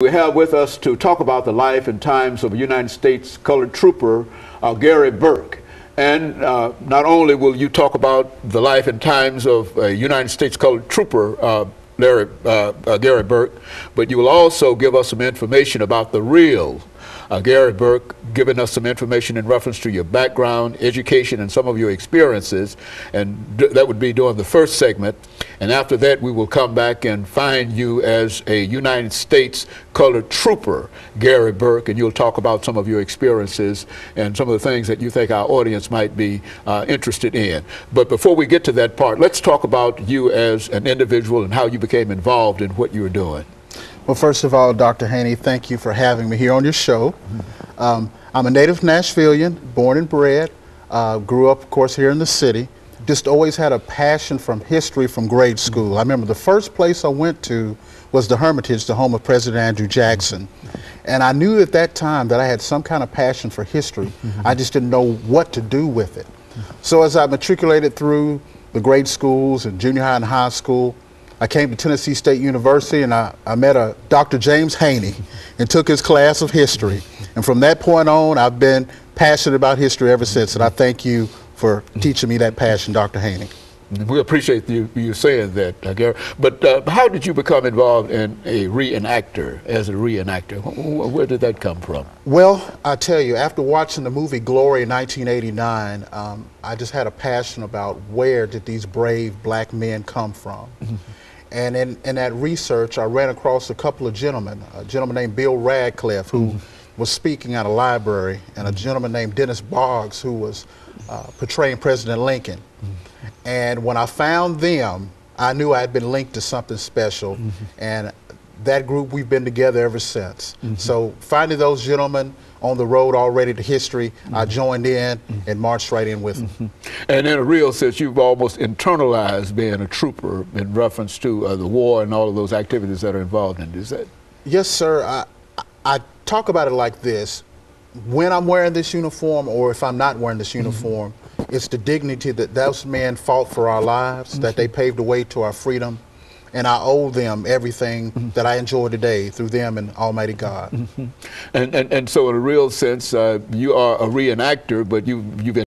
We have with us to talk about the life and times of a United States colored trooper, Gary Burke. And not only will you talk about the life and times of a United States colored trooper, Gary Burke, but you will also give us some information about the real Gary Burke, giving us some information in reference to your background, education, and some of your experiences. And that would be during the first segment. And after that, we will come back and find you as a United States colored trooper, Gary Burke, and you'll talk about some of your experiences and some of the things that you think our audience might be interested in. But before we get to that part, let's talk about you as an individual and how you became involved in what you were doing. Well, first of all, Dr. Haney, thank you for having me here on your show. I'm a native Nashvilleian, born and bred, grew up, of course, here in the city. Just always had a passion from history from grade school. I remember the first place I went to was the Hermitage, the home of President Andrew Jackson. And I knew at that time that I had some kind of passion for history. I just didn't know what to do with it. So as I matriculated through the grade schools and junior high and high school, I came to Tennessee State University and I met a Dr. James Haney and took his class of history. And from that point on, I've been passionate about history ever since. And I thank you for teaching me that passion, Dr. Haney. We appreciate you saying that, Gary. But how did you become involved in a reenactor, as a reenactor? Where did that come from? Well, I tell you, after watching the movie Glory in 1989, I just had a passion about where did these brave black men come from. And in that research, I ran across a couple of gentlemen, a gentleman named Bill Radcliffe, who was speaking at a library, and a gentleman named Dennis Boggs, who was portraying President Lincoln. And when I found them, I knew I had been linked to something special. And that group, we've been together ever since. So finding those gentlemen on the road already to history, I joined in and marched right in with them. And in a real sense, you've almost internalized being a trooper in reference to the war and all of those activities that are involved in it. Is that? Yes, sir. I talk about it like this. When I'm wearing this uniform, or if I'm not wearing this uniform, it's the dignity that those men fought for our lives, that they paved the way to our freedom. And I owe them everything that I enjoy today through them and Almighty God. And so in a real sense, you are a reenactor, but you've been